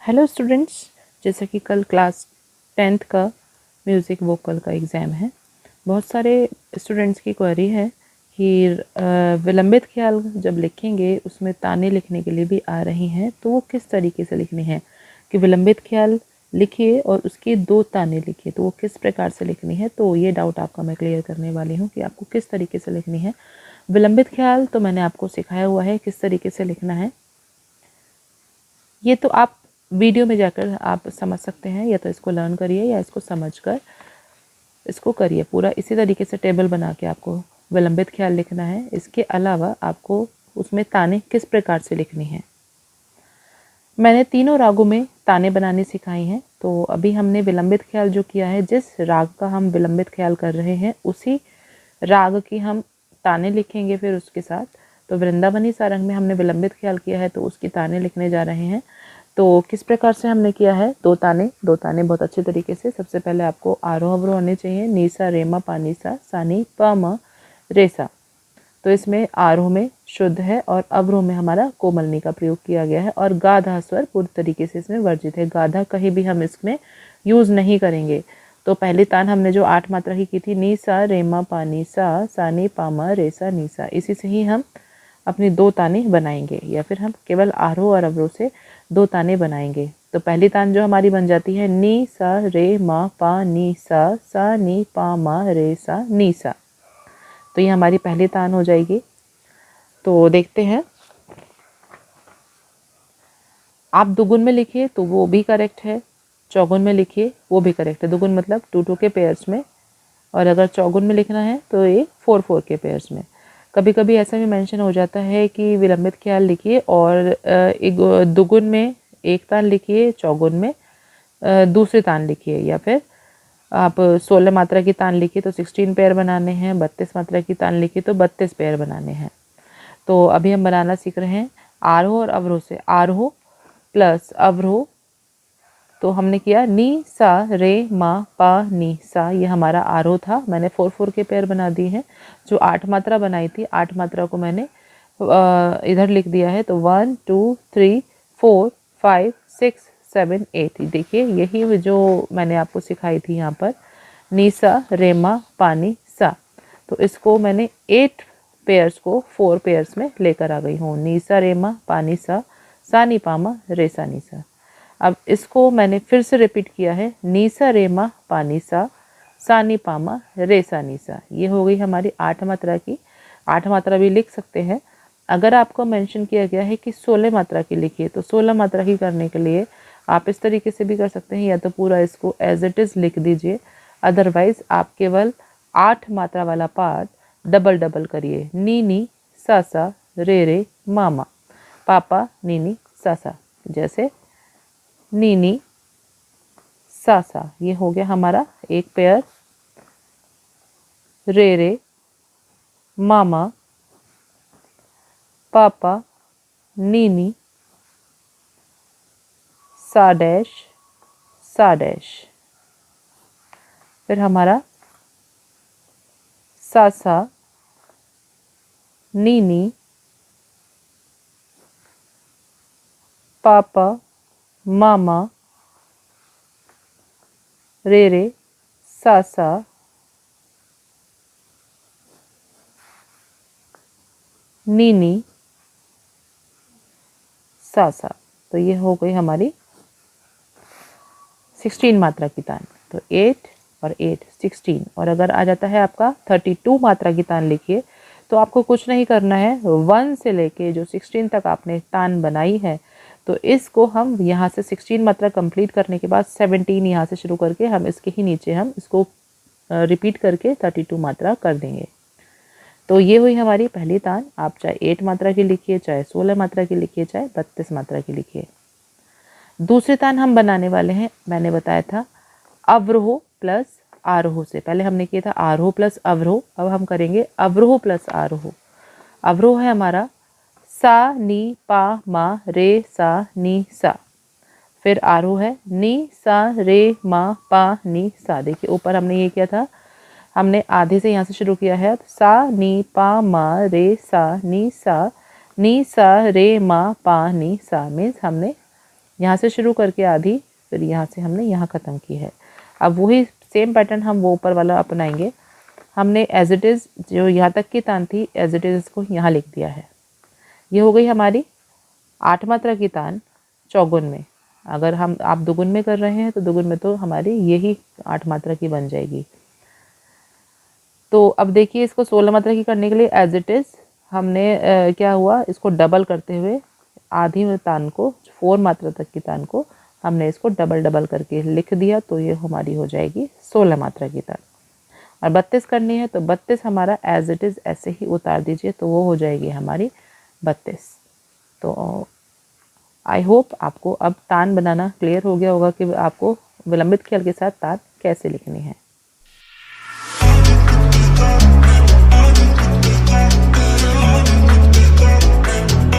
Hello students, जैसा कि कल क्लास 10th का म्यूज़िक वोकल का एग्ज़ाम है। बहुत सारे स्टूडेंट्स की क्वेरी है कि विलंबित ख्याल जब लिखेंगे उसमें ताने लिखने के लिए भी आ रही हैं, तो वो किस तरीके से लिखने हैं कि विलंबित ख्याल लिखिए और उसके 2 ताने लिखिए, तो वो किस प्रकार से लिखनी है। तो ये डाउट आपका मैं क्लियर करने वाली हूँ कि आपको किस तरीके से लिखनी है। विलंबित ख्याल तो मैंने आपको सिखाया हुआ है किस तरीके से लिखना है। ये तो आप वीडियो में जाकर आप समझ सकते हैं, या तो इसको लर्न करिए या इसको समझकर इसको करिए। पूरा इसी तरीके से टेबल बना के आपको विलंबित ख्याल लिखना है। इसके अलावा आपको उसमें ताने किस प्रकार से लिखनी है। मैंने तीनों रागों में ताने बनानी सिखाई हैं। तो अभी हमने विलंबित ख्याल जो किया है, जिस राग का हम विलंबित ख्याल कर रहे हैं उसी राग की हम ताने लिखेंगे फिर उसके साथ। तो वृंदावनी सारंग में हमने विलंबित ख्याल किया है, तो उसकी ताने लिखने जा रहे हैं। तो किस प्रकार से हमने किया है, दो ताने बहुत अच्छे तरीके से। सबसे पहले आपको आरोह अवरोह आने चाहिए। नी सा रे मा पा नी सा सा नी प म रे सा। तो इसमें आरोह में शुद्ध है और अवरोह में हमारा कोमलनी का प्रयोग किया गया है, और गाधा स्वर पूरी तरीके से इसमें वर्जित है। गाधा कहीं भी हम इसमें यूज़ नहीं करेंगे। तो पहली तान हमने जो 8 मात्रा की थी, नी सा रे मा पा नी सा नी पा म रे सा नी सा, इसी से ही हम अपनी 2 ताने बनाएंगे, या फिर हम केवल आरोह और अवरोह से 2 ताने बनाएंगे। तो पहली तान जो हमारी बन जाती है, नी सा रे मा पा नी सा नी पा मा रे सा नी सा। तो ये हमारी पहली तान हो जाएगी। तो देखते हैं, आप दुगुन में लिखिए तो वो भी करेक्ट है, चौगुन में लिखिए वो भी करेक्ट है। दुगुन मतलब 2-2 के पेयर्स में, और अगर चौगुन में लिखना है तो ये 4-4 के पेयर्स में। कभी कभी ऐसा भी मेंशन हो जाता है कि विलंबित ख्याल लिखिए और एक दुगुन में एक तान लिखिए, चौगुन में दूसरी तान लिखिए, या फिर आप 16 मात्रा की तान लिखिए तो 16 पेयर बनाने हैं, 32 मात्रा की तान लिखिए तो 32 पेयर बनाने हैं। तो अभी हम बनाना सीख रहे हैं आरोह और अवरोह से। आरोह प्लस अवरोह, तो हमने किया नी सा रे मा पा नी सा, ये हमारा आरोह था। मैंने 4-4 के पेयर बना दिए हैं। जो 8 मात्रा बनाई थी, 8 मात्रा को मैंने इधर लिख दिया है। तो 1 2 3 4 5 6 7 8, देखिए यही जो मैंने आपको सिखाई थी यहाँ पर, नी सा रे मा पा नी सा। तो इसको मैंने 8 पेयर्स को 4 पेयर्स में लेकर आ गई हूँ। नी सा रे मा पा नी सा नी पा मा रे सा नी सा। अब इसको मैंने फिर से रिपीट किया है, नी सा रे मा पा नी सा नी पा मा रे सा नी सा। ये हो गई हमारी 8 मात्रा की। 8 मात्रा भी लिख सकते हैं। अगर आपको मेंशन किया गया है कि 16 मात्रा की लिखिए, तो 16 मात्रा की करने के लिए आप इस तरीके से भी कर सकते हैं, या तो पूरा इसको एज इट इज़ लिख दीजिए। अदरवाइज आप केवल 8 मात्रा वाला पार्ट डबल डबल करिए। नी नी सा रे मामा, पापा नीनी सा। जैसे नीनी सा, ये हो गया हमारा एक पेयर। रे मामा पापा नीनी सा डैश। फिर हमारा सा नीनी पापा मामा रे सा नीनी सा। तो ये हो गई हमारी 16 मात्रा की तान। तो 8 और 8 16, और अगर आ जाता है आपका 32 मात्रा की तान लिखिए, तो आपको कुछ नहीं करना है। 1 से लेके जो 16 तक आपने तान बनाई है, तो इसको हम यहाँ से 16 मात्रा कंप्लीट करने के बाद 17 यहाँ से शुरू करके हम इसके ही नीचे हम इसको रिपीट करके 32 मात्रा कर देंगे। तो ये हुई हमारी पहली तान। आप चाहे 8 मात्रा की लिखिए, चाहे 16 मात्रा की लिखिए, चाहे 32 मात्रा की लिखिए। दूसरी तान हम बनाने वाले हैं, मैंने बताया था अवरोह प्लस आरोह से। पहले हमने किया था आरोह प्लस अवरोह, अब हम करेंगे अवरोह प्लस आरोह। अवरोह है हमारा सा नी पा मा रे सा नी सा। फिर आरोह है नी सा रे मा पा नी सा। देखिए ऊपर हमने ये किया था, हमने आधे से यहाँ से शुरू किया है। सा नी पा मा रे सा नी सा रे मा पा नी सा। मीन्स हमने यहाँ से शुरू करके आधी, फिर यहाँ से हमने यहाँ ख़त्म की है। अब वही सेम पैटर्न हम वो ऊपर वाला अपनाएंगे। हमने एज इट इज़ जो यहाँ तक की तान थी एज इट इज़ इसको यहाँ लिख दिया है। ये हो गई हमारी 8 मात्रा की तान चौगुन में। अगर हम आप दुगुन में कर रहे हैं तो दुगुन में तो हमारी यही 8 मात्रा की बन जाएगी। तो अब देखिए इसको 16 मात्रा की करने के लिए एज इट इज़ हमने क्या हुआ, इसको डबल करते हुए आधी तान को 4 मात्रा तक की तान को हमने इसको डबल डबल करके लिख दिया, तो ये हमारी हो जाएगी 16 मात्रा की तान। और 32 करनी है तो 32 हमारा एज इट इज़ ऐसे ही उतार दीजिए, तो वो हो जाएगी हमारी 32। तो आई होप आपको अब तान बनाना क्लियर हो गया होगा कि आपको विलंबित ख्याल के साथ तान कैसे लिखनी है।